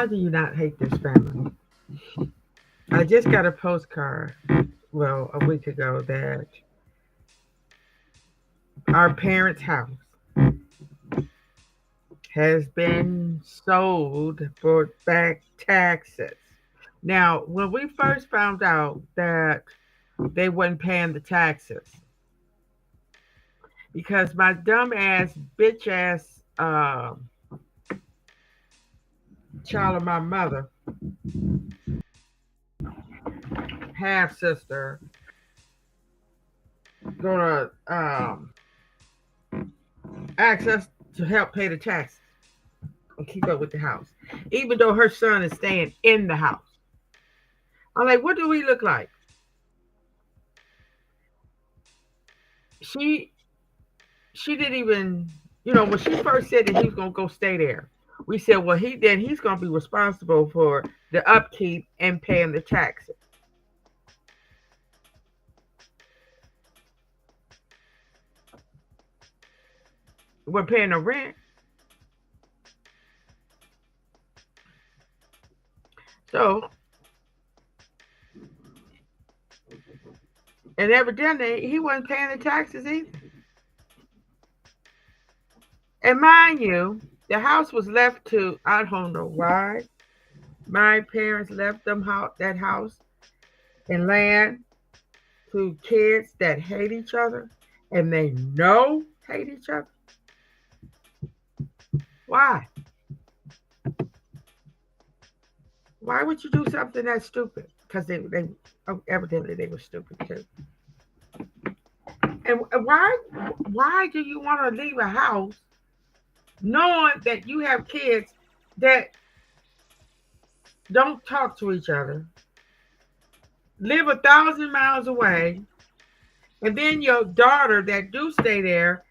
How do you not hate this family? I just got a postcard, well, a week ago, that our parents' house has been sold for back taxes. Now, when we first found out that they wasn't paying the taxes, because my dumb ass, bitch ass child of my mother, half sister, gonna ask us to help pay the taxes and keep up with the house, even though her son is staying in the house. I'm like, what do we look like? She she didn't even, when she first said that he was gonna go stay there, we said, well, he's gonna be responsible for the upkeep and paying the taxes. We're paying the rent, so and evidently he wasn't paying the taxes either. And mind you, the house was left to, I don't know why. My parents left that house and land to kids that hate each other, and they know hate each other. Why? Why would you do something that stupid? Because evidently they were stupid too. And why do you want to leave a house knowing that you have kids that don't talk to each other, live 1,000 miles away, and then your daughter that do stay there,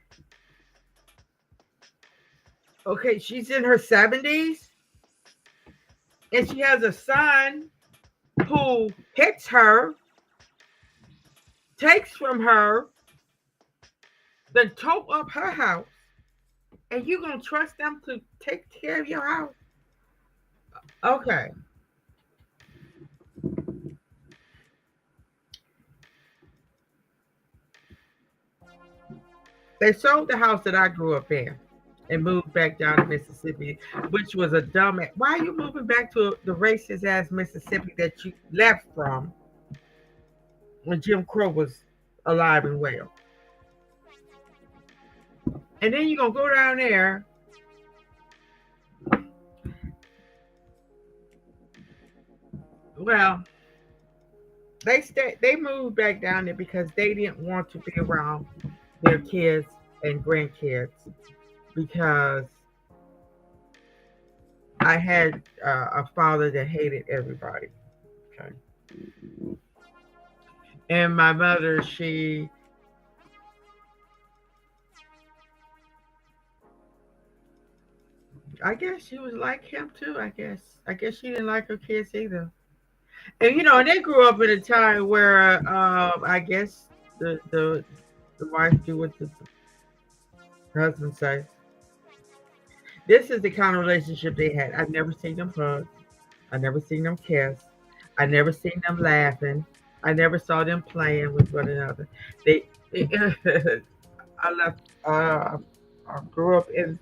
okay, she's in her 70s, and she has a son who hits her, takes from her, then tow up her house, and you gonna trust them to take care of your house? Okay. They sold the house that I grew up in and moved back down to Mississippi, which was a dumb. Why are you moving back to the racist ass Mississippi that you left from when Jim Crow was alive and well? And then you're gonna go down there. Well, they moved back down there because they didn't want to be around their kids and grandkids because I had a father that hated everybody. Okay. And my mother, I guess she was like him too. I guess she didn't like her kids either. And and they grew up in a time where I guess the wife do what the husband says. This is the kind of relationship they had. I've never seen them hug. I never seen them kiss. I never seen them laughing. I never saw them playing with one another. They I left. I grew up in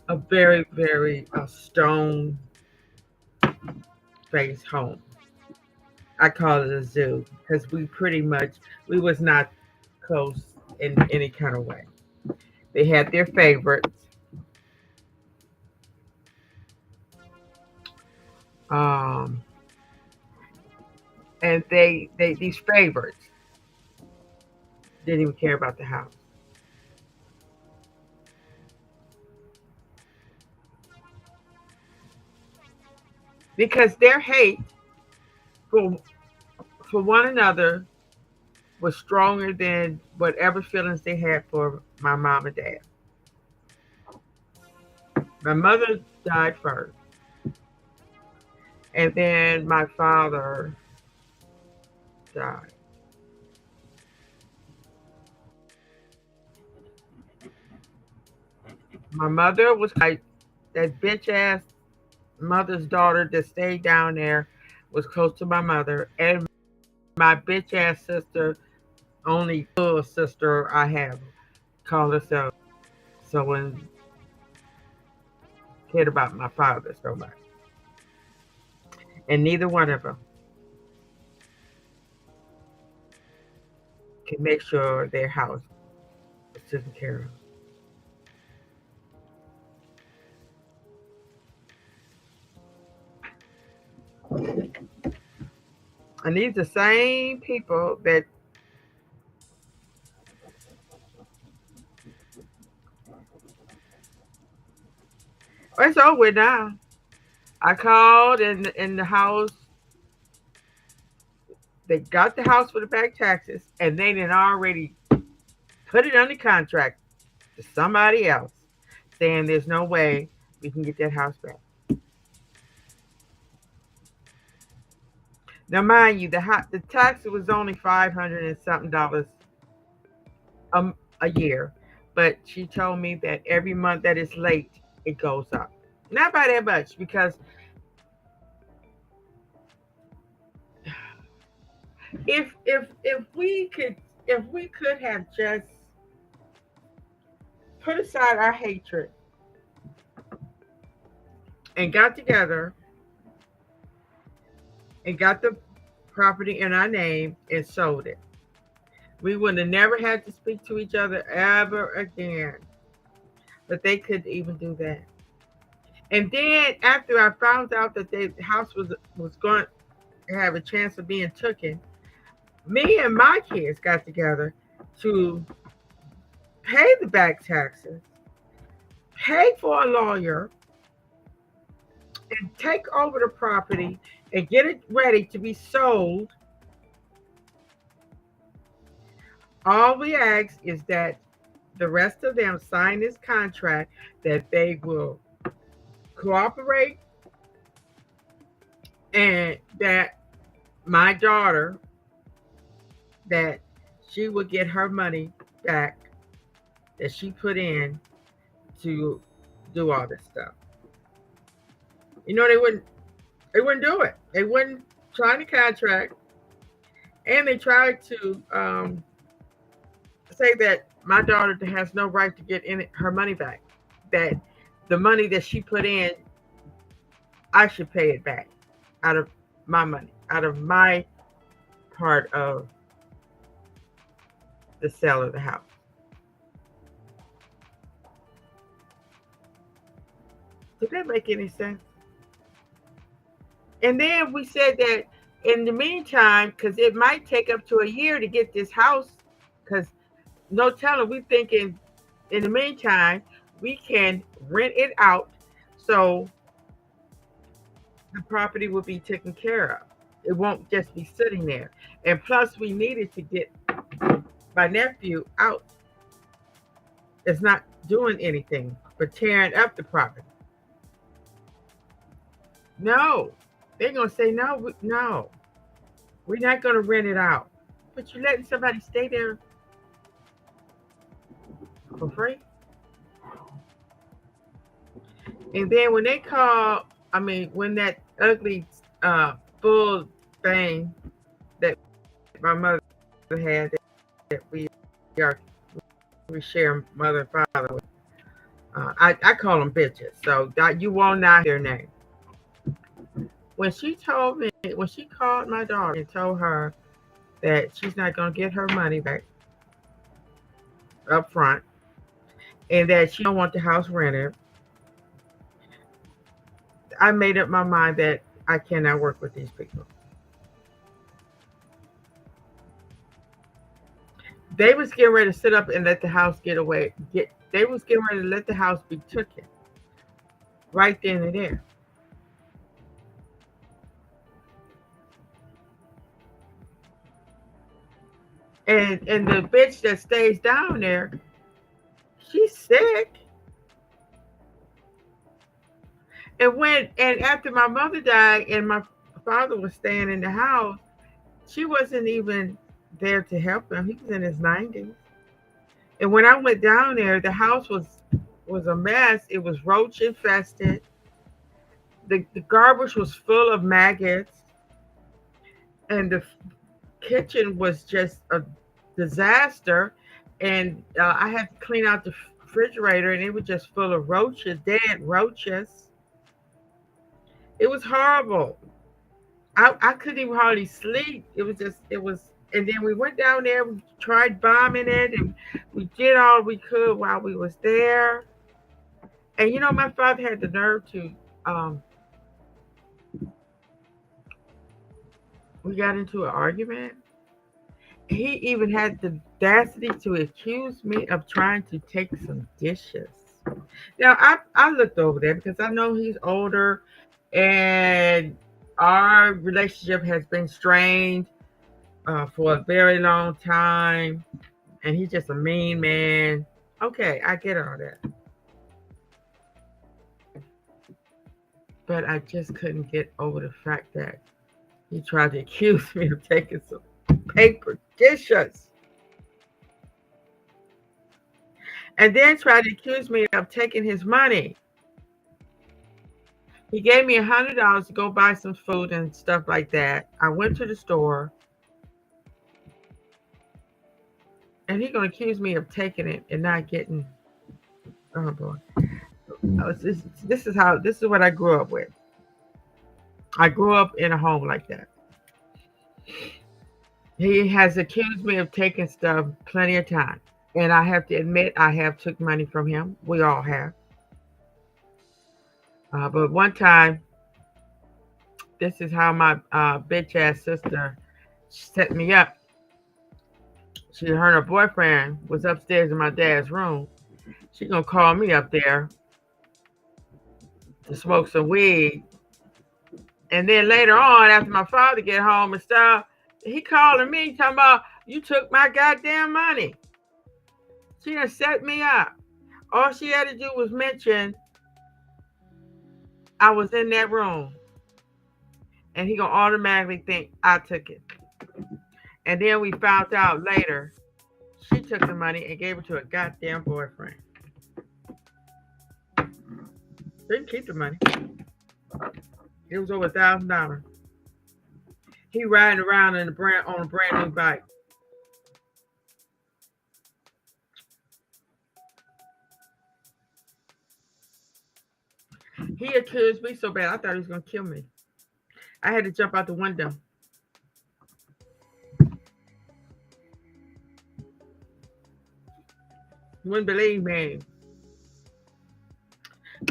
a very, very stone faced home. I call it a zoo because we was not close in any kind of way. They had their favorites, um, and they these favorites didn't even care about the house because their hate for one another was stronger than whatever feelings they had for my mom and dad. My mother died first, and then my father died. My mother was like that bitch ass mother's daughter that stayed down there was close to my mother, and my bitch ass sister, only little sister I have, called herself. So when cared about my father so much, and neither one of them can make sure their house is taken care of. And these are the same people that it's over now. I called in the house. They got the house for the back taxes, and they did already put it under contract to somebody else, saying there's no way we can get that house back. Now, mind you, the tax was only $500 and something dollars a year, but she told me that every month that it's late, it goes up. Not by that much, because if we could have just put aside our hatred and got together and got the property in our name and sold it, we would have never had to speak to each other ever again. But they couldn't even do that. And then after I found out that the house was going to have a chance of being taken, me and my kids got together to pay the back taxes, pay for a lawyer, and take over the property and get it ready to be sold. All we ask is that the rest of them sign this contract that they will cooperate and that my daughter, that she will get her money back that she put in to do all this stuff. You know, they wouldn't do it. They wouldn't sign the contract, and they tried to say that my daughter has no right to get her money back. That the money that she put in, I should pay it back out of my money, out of my part of the sale of the house. Did that make any sense? And then we said that in the meantime, because it might take up to a year to get this house, because no telling, we thinking in the meantime, we can rent it out so the property will be taken care of. It won't just be sitting there. And plus, we needed to get my nephew out. It's not doing anything but tearing up the property. No, they're gonna say no. No, we're not gonna rent it out. But you're letting somebody stay there for free. And then when they call, I mean, when that ugly bull thing that my mother had, that are we share mother and father with, I call them bitches, so that you will not hear their name. When she called my daughter and told her that she's not going to get her money back up front and that she don't want the house rented, I made up my mind that I cannot work with these people. They was getting ready to sit up and let the house get away. They was getting ready to let the house be taken right then and there. And the bitch that stays down there, she's sick. And after my mother died and my father was staying in the house, she wasn't even there to help him. He was in his 90s. And when I went down there, the house was a mess. It was roach infested. The garbage was full of maggots, and the kitchen was just a disaster. And I had to clean out the refrigerator, and it was just full of roaches, dead roaches. It was horrible. I couldn't even hardly sleep. It was just, it was. And then we went down there, we tried bombing it, and we did all we could while we was there. And my father had the nerve to, um, we got into an argument. He even had the audacity to accuse me of trying to take some dishes. Now I looked over there because I know he's older, and our relationship has been strained for a very long time, and he's just a mean man. Okay, I get all that, but I just couldn't get over the fact that he tried to accuse me of taking some paper dishes, and then tried to accuse me of taking his money. He gave me $100 to go buy some food and stuff like that. I went to the store, and he gonna accuse me of taking it and not getting. Oh boy, this is what I grew up with. I grew up in a home like that. He has accused me of taking stuff plenty of times, and I have to admit I have took money from him. We all have. But one time, this is how my bitch ass sister set me up. Her and her boyfriend was upstairs in my dad's room. She gonna call me up there to smoke some weed, and then later on, after my father get home and stuff, he calling me talking about you took my goddamn money. She done set me up. All she had to do was mention I was in that room, and he gonna automatically think I took it. And then we found out later she took the money and gave it to a goddamn boyfriend. Didn't keep the money. It was over $1,000. He riding around on a brand new bike. He accused me so bad I thought he was gonna kill me. I had to jump out the window. You wouldn't believe me.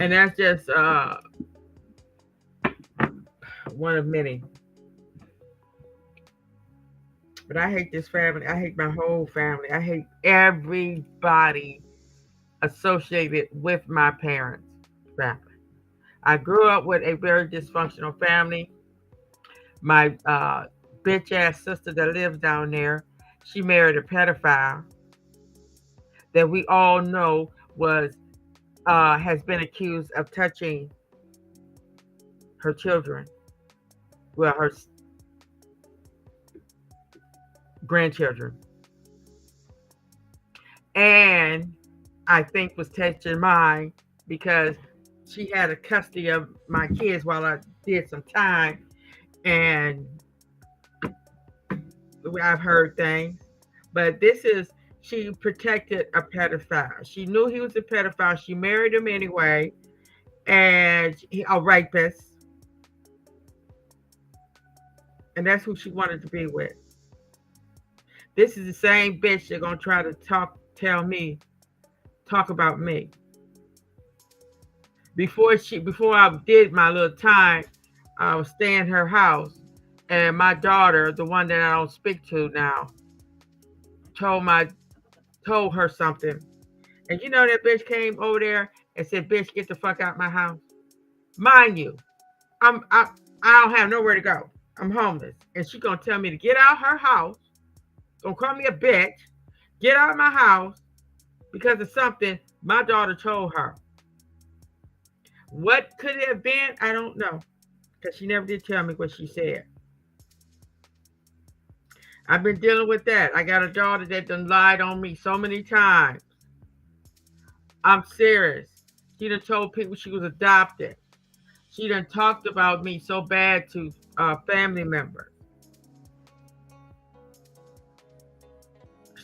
And that's just one of many. But I hate this family. I hate my whole family. I hate everybody associated with my parents' family. I grew up with a very dysfunctional family. My bitch ass sister that lives down there, she married a pedophile that we all know was has been accused of touching her children, well, her grandchildren, and I think was touching mine because she had a custody of my kids while I did some time, and I've heard things, but this is she protected a pedophile. She knew he was a pedophile. She married him anyway, and a rapist, and that's who she wanted to be with. This is the same bitch that's gonna try to talk about me. Before I did my little time, I was staying in her house, and my daughter, the one that I don't speak to now, told her something. And that bitch came over there and said, "Bitch, get the fuck out my house." Mind you, I don't have nowhere to go. I'm homeless, and she gonna tell me to get out her house. Gonna call me a bitch. Get out of my house because of something my daughter told her. What could it have been? I don't know, because she never did tell me what she said. I've been dealing with that. I got a daughter that done lied on me so many times. I'm serious. She done told people she was adopted. She done talked about me so bad to family members.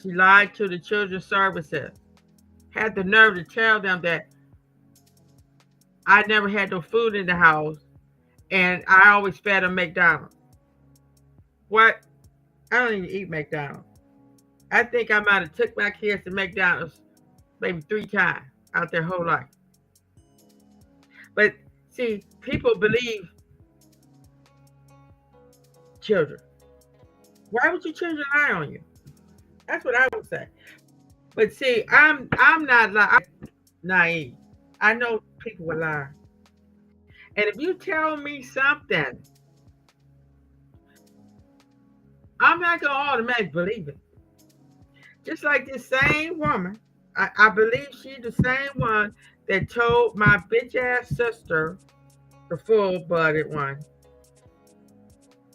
She lied to the children's services. Had the nerve to tell them that I never had no food in the house and I always fed them McDonald's. What? I don't even eat McDonald's. I think I might have took my kids to McDonald's maybe 3 times out their whole life. But see, people believe children. Why would your children lie on you? That's what I would say. But see, I'm not naive. I know people will lie. And if you tell me something, I'm not gonna automatically believe it. Just like this same woman, I believe she's the same one that told my bitch ass sister, the full blooded one,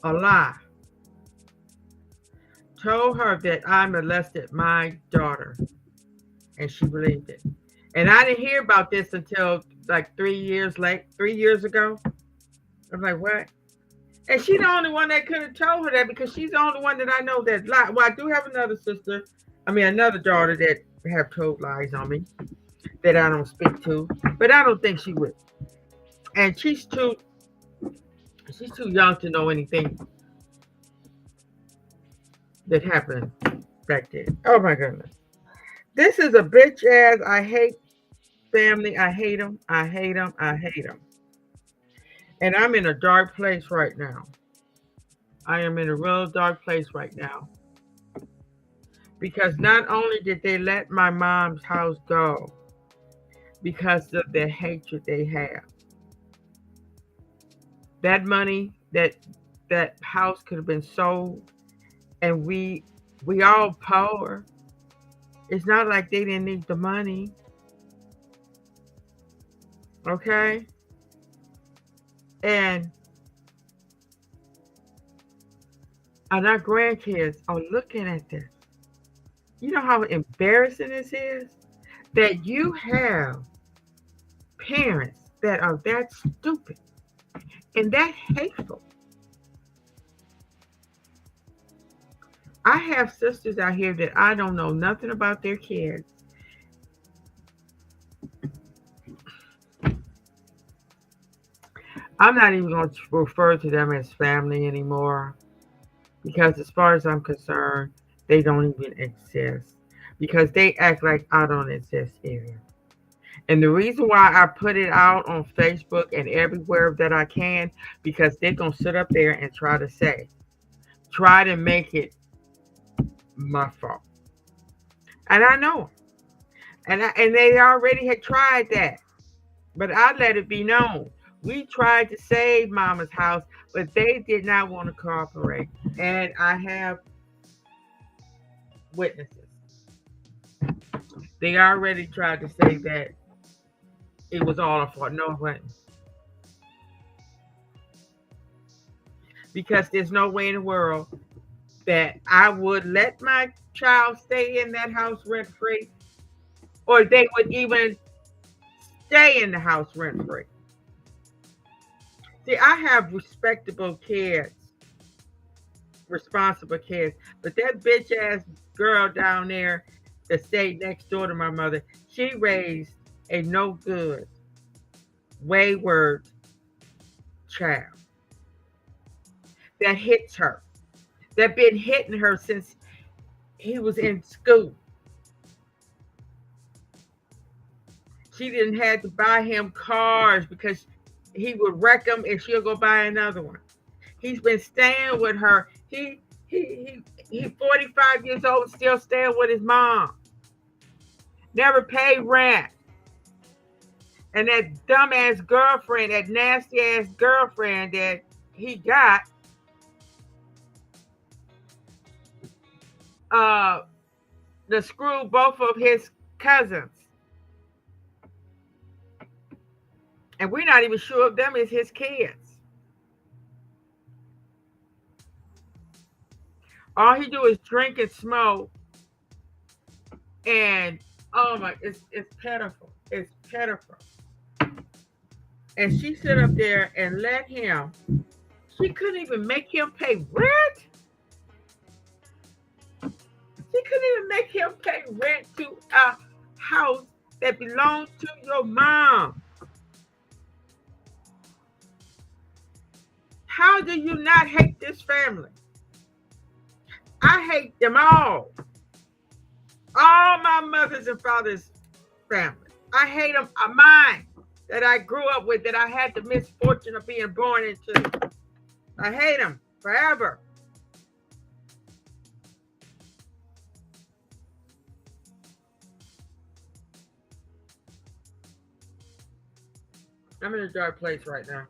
a lie. Told her that I molested my daughter, and she believed it. And I didn't hear about this until like 3 years late, 3 years ago. I'm like, what? And she's the only one that could have told her that because she's the only one that I know that lied. Well, I do have another sister, another daughter that have told lies on me that I don't speak to, but I don't think she would. And she's too young to know anything that happened back then. Oh my goodness. This is a bitch ass. I hate family. I hate them. I hate them. I hate them. And I'm in a dark place right now. I am in a real dark place right now. Because not only did they let my mom's house go because of the hatred they have. That money, that house could have been sold, and we all poor. It's not like they didn't need the money. Okay? And our grandkids are looking at this. You know how embarrassing this is? That you have parents that are that stupid and that hateful. I have sisters out here that I don't know nothing about their kids. I'm not even going to refer to them as family anymore because, as far as I'm concerned, they don't even exist because they act like I don't exist either. And the reason why I put it out on Facebook and everywhere that I can, because they're going to sit up there and try to make it my fault. And I know. And they already had tried that. But I let it be known. We tried to save Mama's house, but they did not want to cooperate. And I have witnesses. They already tried to say that it was all a fault. No, it wasn't. Because there's no way in the world that I would let my child stay in that house rent free, or they would even stay in the house rent free. See, I have respectable kids, responsible kids, but that bitch ass girl down there that stayed next door to my mother, she raised a no good, wayward child that hits her, that been hitting her since he was in school. She didn't have to buy him cars because he would wreck them and she'll go buy another one. He's been staying with her. He 45 years old, still staying with his mom. Never paid rent. And that dumbass girlfriend, that nasty ass girlfriend that he got, to screw both of his cousins. And we're not even sure if them is his kids. All he do is drink and smoke. And oh my, it's pitiful. It's pitiful. and she sit up there and let him. She couldn't even make him pay rent. She couldn't even make him pay rent to a house that belongs to your mom. How do you not hate this family? I hate them all. All my mother's and father's family. I hate them. Mine that I grew up with, that I had the misfortune of being born into. I hate them forever. I'm in a dark place right now.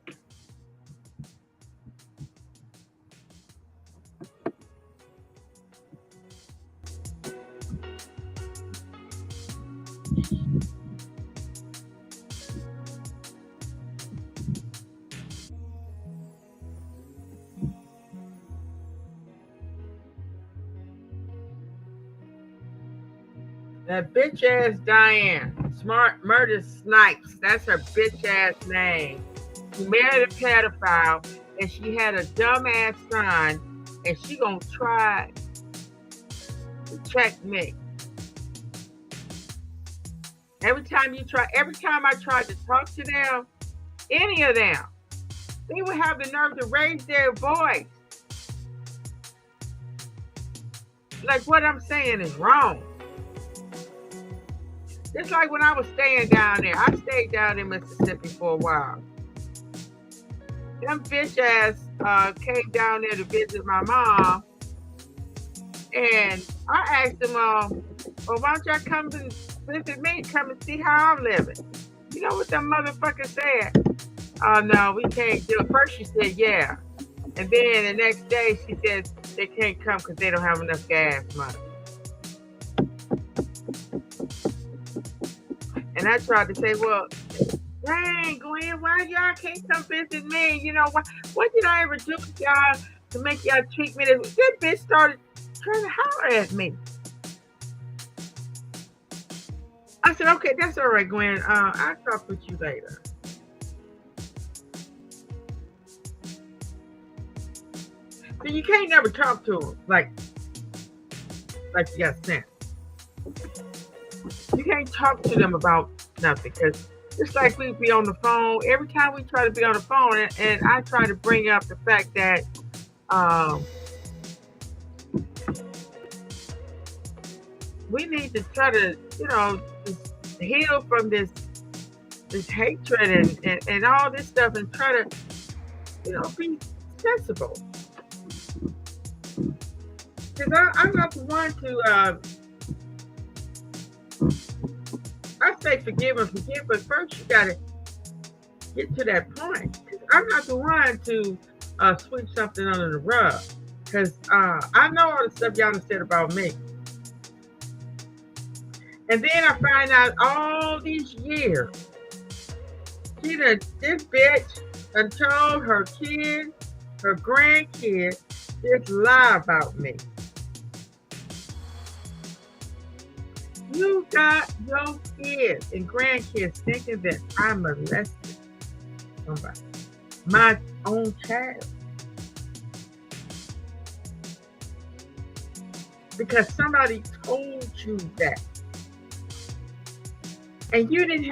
That bitch ass Diane, Smart Murder Snipes, that's her bitch ass name. She married a pedophile and she had a dumbass son, and she gonna try to check me. Every time I tried to talk to them, any of them, they would have the nerve to raise their voice. Like what I'm saying is wrong. It's like when I was staying down there. I stayed down in Mississippi for a while. Them bitch ass came down there to visit my mom. And I asked them, well, why don't y'all come and visit me? Come and see how I'm living. You know what them motherfuckers said? Oh, no, we can't do it. First she said, yeah. And then the next day she said they can't come because they don't have enough gas money. And I tried to say, well, dang, Gwen, why y'all can't come visit me? You know, what did I ever do with y'all to make y'all treat me this? That bitch started trying to holler at me. I said, okay, that's all right, Gwen. I'll talk with you later. So you can't never talk to them like you got sense. You can't talk to them about nothing because it's like we be on the phone. Every time we try to be on the phone, and I try to bring up the fact that we need to try to, heal from this hatred and all this stuff, and try to, be sensible. Because I'm not the one to. I say forgive and forget, but first you gotta get to that point. I'm not the one to sweep something under the rug, because I know all the stuff y'all done said about me. And then I find out all these years, this bitch done told her kids, her grandkids, this lie about me. You got your kids and grandkids thinking that I molested somebody, my own child, because somebody told you that, and you didn't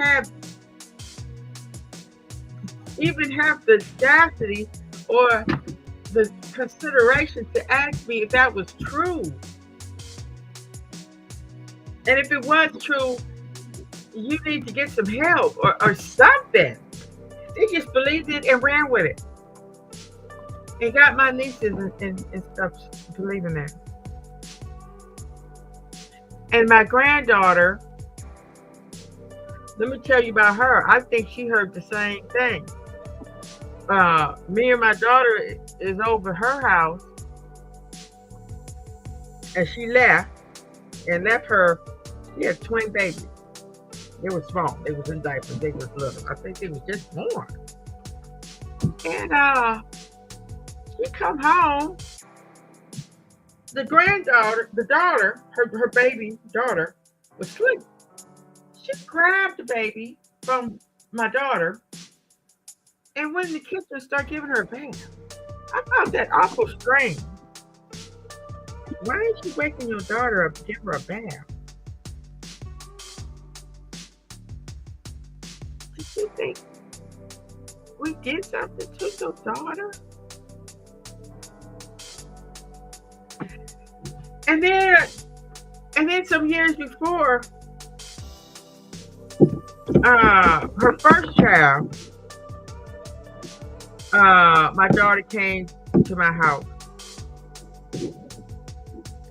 even have the audacity or the consideration to ask me if that was true. And if it was true, you need to get some help or something. They just believed it and ran with it. And got my nieces and stuff believing that. And my granddaughter, let me tell you about her. I think she heard the same thing. Me and my daughter is over her house, and she left her. She had twin babies. They were small. They was in diapers. They was little. I think they was just born. And she come home. The daughter, her baby daughter, was asleep. She grabbed the baby from my daughter and went in the kitchen and started giving her a bath. I found that awful strange. Why ain't you waking your daughter up to give her a bath? Did you think we did something to your daughter? And then, some years before, her first child, my daughter came to my house.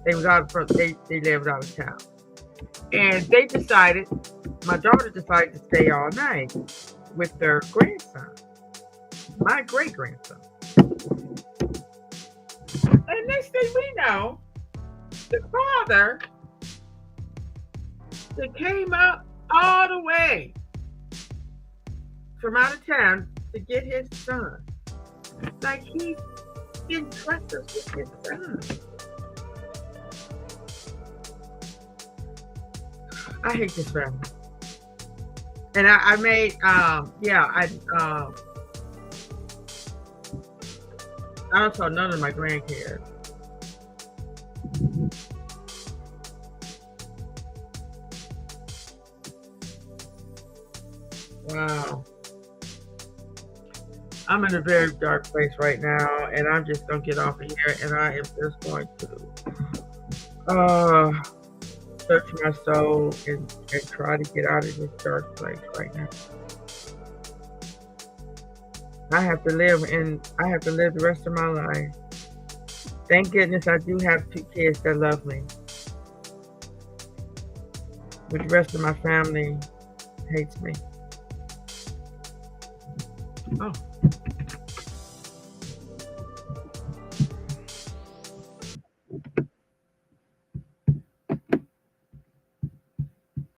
They was out from they lived out of town, and my daughter decided to stay all night with their grandson, my great grandson. And next thing we know, the father that came up all the way from out of town to get his son. Like he didn't trust us with his son. I hate this family. And I made, I don't saw none of my grandkids. Wow. I'm in a very dark place right now, and I'm just gonna get off of here, and I am just going to search my soul and try to get out of this dark place right now. I have to live the rest of my life. Thank goodness I do have 2 kids that love me. But the rest of my family hates me. Oh.